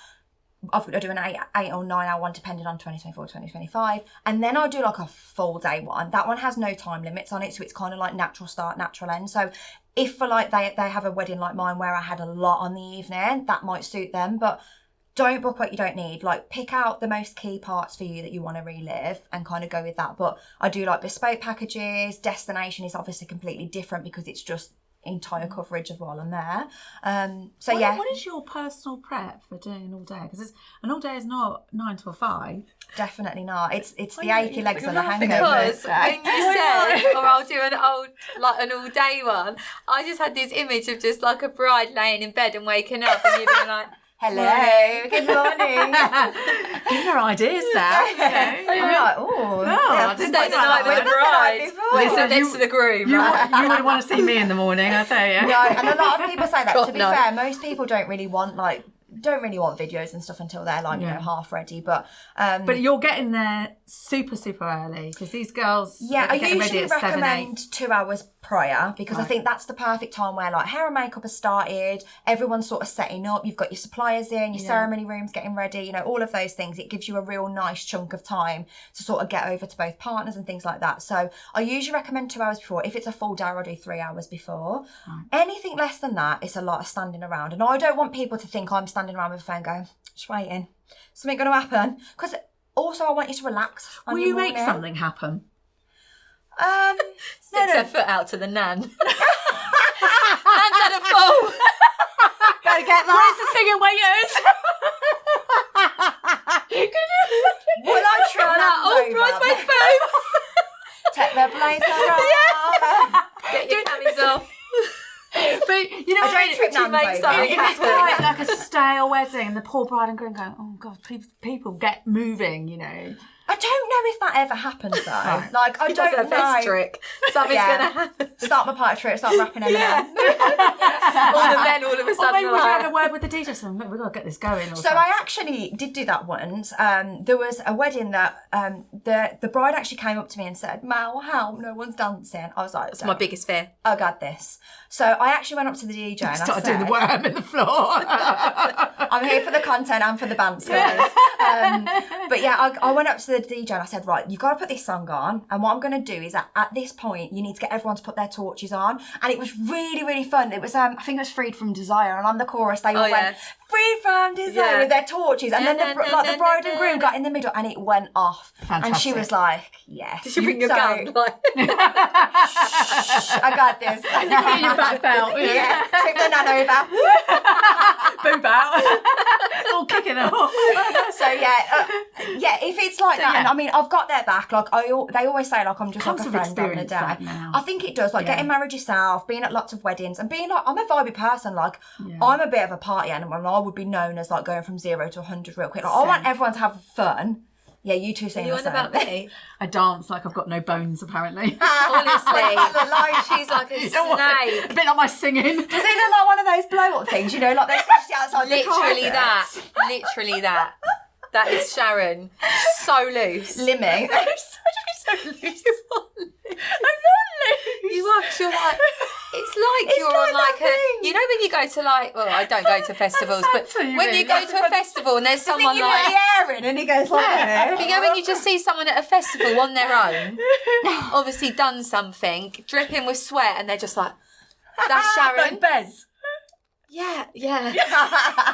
I've got to do an 8 or 9 hour one depending on 2024, 2025. And then I'll do like a full day one. That one has no time limits on it. So it's kind of like natural start, natural end. So if for like they have a wedding like mine where I had a lot on the evening, that might suit them. But don't book what you don't need. Like, pick out the most key parts for you that you want to relive and kind of go with that. But I do like bespoke packages. Destination is obviously completely different because it's just entire coverage of while I'm there. What is your personal prep for doing an all day? Because an all day is not 9 till 5. Definitely not. It's the achy legs and the hangovers. Because when you said, or I'll do an all day one, I just had this image of just like a bride laying in bed and waking up and you being like, hello, good morning. Giving her ideas there. And you're like, oh, I didn't stay the night with the bride. Listen, Next to the groom. You right? would want to see me in the morning, I tell you. No, and a lot of people say that. God, to be no. fair, most people don't really want videos and stuff until they're like, half ready. But you're getting there super, super early because these girls I are getting ready usually at 7, 8. recommend 2 hours prior because I think that's the perfect time where like hair and makeup has started, everyone's sort of setting up, you've got your suppliers in, your ceremony room's getting ready, all of those things. It gives you a real nice chunk of time to sort of get over to both partners and things like that. So I usually recommend 2 hours before. If it's a full day, I'll do 3 hours before. Anything less than that, it's a lot of standing around. And I don't want people to think I'm standing around with a phone going, just waiting. Something going to happen. Because also I want you to relax. Will you make something happen? Sticks her foot out to the nan. Hands at a full. Gotta get that. Where's the singing waiters? Will I try that? Bridesmaid boom. Take the blazer off. Get your camis off. But you know, I don't trip She makes nuns over. something if it's happen. like a stale wedding and the poor bride and groom going, oh God, people get moving, I don't know if that ever happens though. Right. Like, I She does don't her best know. trick. Something's Yeah. going to happen. Start my party trick, start rapping M&M. All the men all of a Oh, sudden maybe are we should like, have a word with the DJ. So we've got to get this going. So I actually did do that once. There was a wedding that the bride actually came up to me and said, Mal, how? No one's dancing. I was like, that's my biggest fear. I got this. So I actually went up to the DJ and I started said, doing the worm in the floor. I'm here for the content and for the bands, guys. But yeah, I went up to the DJ and I said, right, you've got to put this song on. And what I'm going to do is at this point, you need to get everyone to put their torches on. And it was really, really fun. It was, I think it was Freed from Desire. And on the chorus, they all went, Freed from Desire with their torches. And then the bride and groom got in the middle and it went off. Fantastic. And she was like, yes. Did you bring your gun? Like, I got this. Get your back belt. Yeah, take the nan over. Boob out. All kicking off. So if it's like that, and I mean, I've got their back. Like they always say, like I'm just Comes like a with friend on the experience, day. that now. I think it does. Like getting married yourself, being at lots of weddings, and being like, I'm a vibey person. Like I'm a bit of a party animal, and I would be known as like going from 0 to 100 real quick. Like, I want everyone to have fun. Yeah, you two sing You the on same. about me? I dance like I've got no bones, apparently. Honestly, she's like a Don't worry. snake. A bit like my singing. Does it look like one of those blow-up things, you know, like those things outside the car? Literally that. That is Sharon. So loose. Limmy. So loose. You are. You're like. It's like you're like on like that a. You know when you go to like. Well, I don't go to festivals, but Santa, you when mean. you go to a festival and there's someone You like. put the air in and he goes like But you know when you just see someone at a festival on their own, obviously done something, dripping with sweat, and they're just like, "That's Sharon." Like Bez. Yeah.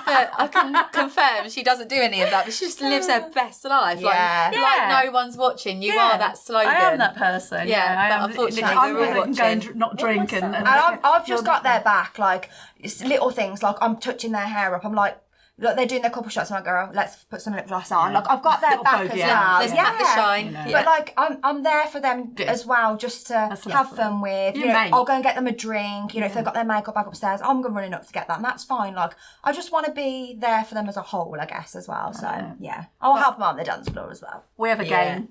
But I can confirm she doesn't do any of that, but she just lives her best life. Yeah. Like no one's watching. You are that slogan. I am that person. Yeah, I but am. unfortunately I'm we're all going to go and watching. not drink and I've just got their back, like, it's little things, like I'm touching their hair up. I'm like they're doing their couple shots. I'm like, girl, let's put some lip gloss on. Like, I've got their back as well. Let's pat the shine. Yeah. But like, I'm there for them as well, just to have lovely. fun with. You know, I'll go and get them a drink. You know, if they've got their makeup back upstairs, I'm going running up to get that, and that's fine. Like, I just want to be there for them as a whole, I guess, as well. So yeah, I'll help them out on the dance floor as well. We have a game.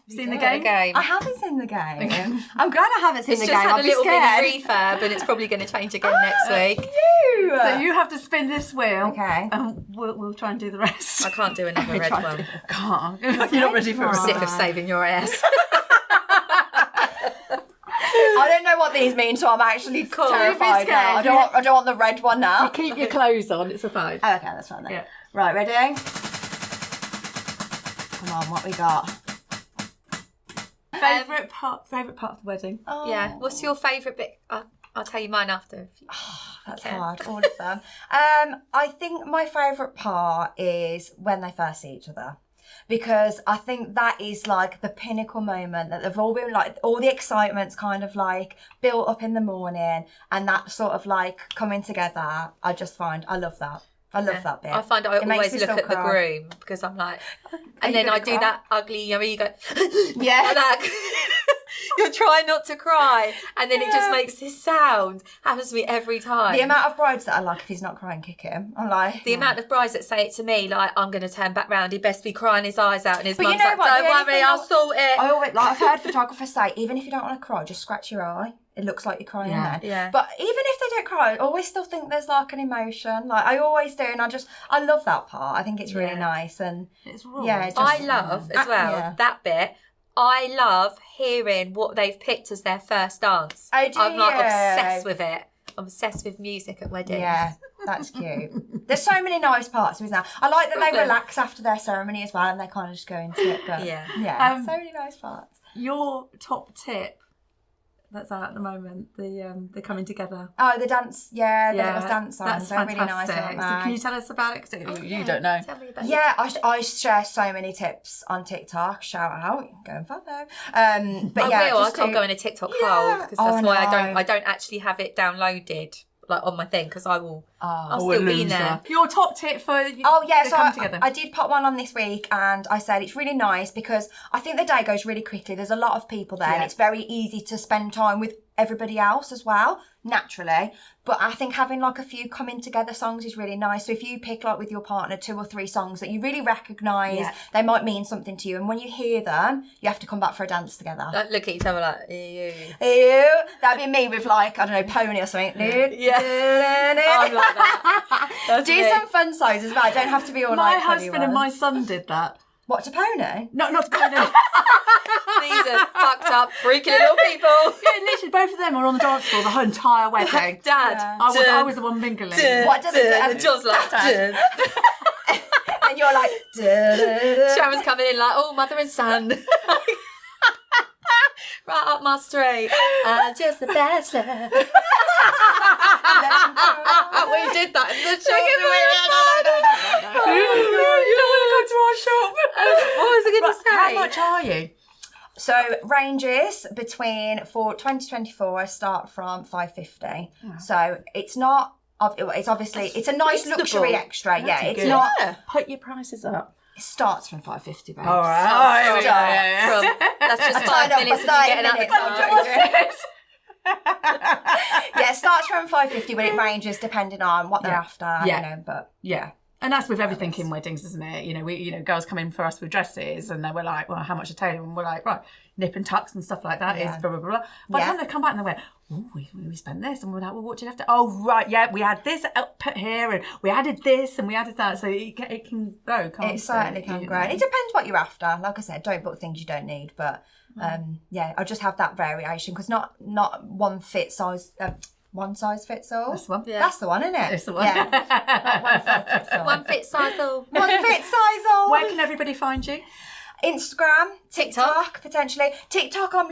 Seen the game? I haven't seen the game. I'm glad I haven't seen It's the just game. had I'll a be little scared. mini refurb, and it's probably going to change again next week. So you have to spin this wheel. Okay. And we'll try and do the rest. I can't do another red one. Can't. You're not ready for I'm it. sick of saving your ass. I don't know what these mean, so I'm actually terrified now. I don't want the red one now. Keep your clothes on. It's a five. Oh, okay, that's fine then. Yeah. Right, ready? Come on, what we got? Favourite part of the wedding? Oh, Yeah. What's your favourite bit? I'll tell you mine after. that's hard. All of them. I think my favourite part is when they first see each other. Because I think that is like the pinnacle moment that they've all been like, all the excitement's kind of like built up in the morning, and that sort of like coming together. I love that. I love that bit. I find I It makes always me look still at the cry. groom because I'm like, and you then gonna I do cry? that ugly, you know, you go, Yeah. like that. You're trying not to cry, and then it just makes this sound. Happens to me every time. The amount of brides that are like, if he's not crying, kick him. I'm like, The amount of brides that say it to me, like, I'm going to turn back round, he best be crying his eyes out, and his But you mum's know like, what, the don't only worry, thing I'll sort it. I always, like, I've heard photographers say, even if you don't want to cry, just scratch your eye. It looks like you're crying then. Yeah. But even if they don't cry, I always still think there's like an emotion. Like, I always do, and I love that part. I think it's really nice, and It's raw. yeah, it's I just, love, as well, yeah. that bit. I love hearing what they've picked as their first dance. Oh, do I'm like you? obsessed with it. I'm obsessed with music at weddings. Yeah, that's cute. There's so many nice parts to it now. I like that they relax after their ceremony as well, and they kind of just go into it. But Yeah. so many nice parts. Your top tip that's out at the moment, the coming together. Oh, the dance, the little dance songs. That's They're fantastic. really nice, aren't they? So can you tell us about it? 'Cause you don't know. Tell me about Yeah, I share so many tips on TikTok. Shout out, go and follow. But yeah, I will. I just can't to- go in a TikTok hole because Oh, that's why no. I don't actually have it downloaded like on my thing because I will. I'll Oh, still be in there. Your top tip for Oh yeah, the so come together. I did put one on this week, and I said it's really nice because I think the day goes really quickly. There's a lot of people there, and it's very easy to spend time with everybody else as well, naturally. But I think having like a few coming together songs is really nice. So if you pick like with your partner 2 or 3 songs that you really recognise, they might mean something to you, and when you hear them, you have to come back for a dance together. Like, look at each other like, ew. Ew, that'd be me with like, I don't know, Pony or something. I'm like that. That's Do me. some fun songs as well. Don't have to be all My like funny husband and my ones. son did that. What, to Pony? Not to put it. These are fucked up, freaky little people. Yeah, literally, both of them were on the dance floor the whole entire wedding. Dad. I was the one mingling. What does it And John's like, dun. And you're like, Sharon's coming in like, oh, mother and son. Right up my street. Just the best. We did that in the shop. You don't want to come to our shop. What was I going to say? How much are you? So ranges between, for 2024, I start from $550. So it's not, it's obviously, it's a nice luxury extra. Yeah, it's good. not, Put your prices up. it starts from $550, babe. All right. Sorry, that's just 5 signed up minutes for of you getting out the 30 car. Yeah, it starts from $550, but it ranges depending on what they're after, you know, but Yeah. And that's with everything in weddings, isn't it? You know, girls come in for us with dresses and they were like, well, how much a tailor? And we're like, right, nip and tucks and stuff like that is blah, blah, blah. By the time they come back and they went, oh, we spent this. And we're like, well, what did you have to? Oh, right, yeah, we had this put here and we added this and we added that. So it can go, can't it? It certainly can grow. It depends what you're after. Like I said, don't book things you don't need. But I just have that variation because not one size fits all. That's the one. Yeah. That's the one, isn't it? That's the one. Yeah. Not one size fits all. One fit size all. One fit size all. Where can everybody find you? Instagram, TikTok, potentially. TikTok, I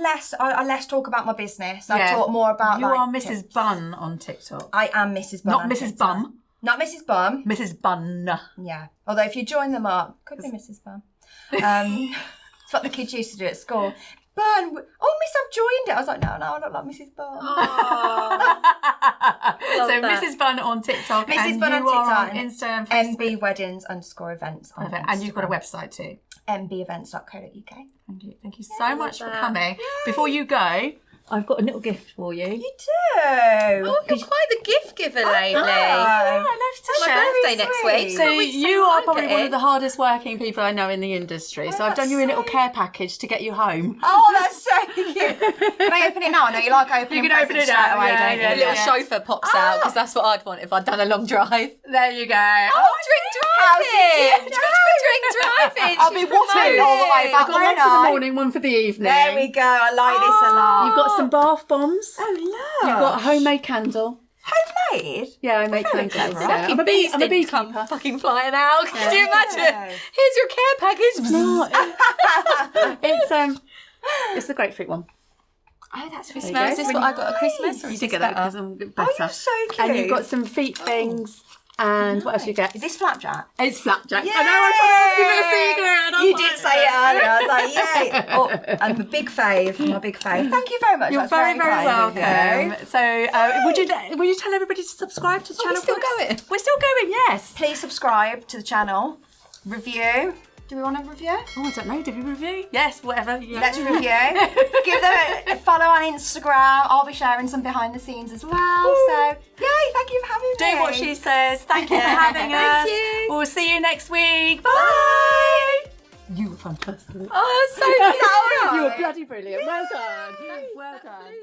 less talk about my business. I talk more about You are Mrs Bunn on TikTok. I am Mrs Bunn. Not Mrs Bum. Not Mrs Bum. Mrs Bunn. Yeah. Although if you join them up, could be Mrs Bum. It's what the kids used to do at school. Bun, oh miss, I've joined it. I was like, no, I don't like Mrs Bun. So Mrs Bunn on TikTok. Mrs and Bunn you on are TikTok. on Insta and Facebook. MB Weddings _events on Instagram. And you've got a website too. mbevents.co.uk. Thank you so much for coming. Before you go, I've got a little gift for you. You do. Oh, you're quite the gift giver lately. I love to My share. birthday next week. So you are probably like one it. of the hardest working people I know in the industry. So I've done you a little care package to get you home. Oh, that's so cute. Can I open it now? I know you like opening You can open it straight now, away, yeah, don't you? yeah, A little yeah. chauffeur pops out because that's what I'd want if I'd done a long drive. There you go. Drink driving. I'll be watering all the way back. I've got one for the morning, one for the evening. There we go. I like this a lot. You've got some bath bombs. Oh, look. You've got a homemade candle. Homemade? Yeah, I make Very candles. clever. Yeah. I'm a beekeeper. Come fucking flying out. Could you imagine? Here's your care package. No, it's the grapefruit one. Oh, that's Christmas. There you Is go. this what I got at Christmas? Or You is did this get that better? better. Oh, you're so cute. And you've got some feet things. And what else you get? Is this flapjack? It's flapjack. Yay! I know, I tried to give it a secret. You did say it earlier. I was like, yay. Oh, I'm a big fave. My big fave. Thank you very much. You're That's very, very kind of you. welcome. So, would you tell everybody to subscribe to the channel? we're still for us? going. We're still going, yes. Please subscribe to the channel. Review. Do we want to review? Oh, I don't know. Did we review? Yes, whatever. Yeah. Let's review. Give them a follow on Instagram. I'll be sharing some behind the scenes as well. So, yay, thank you for having me. Do what she says. Thank you for having us. Thank you. We'll see you next week. Bye. You were fantastic. Oh, that's so good. You were bloody brilliant. Well done. Well done.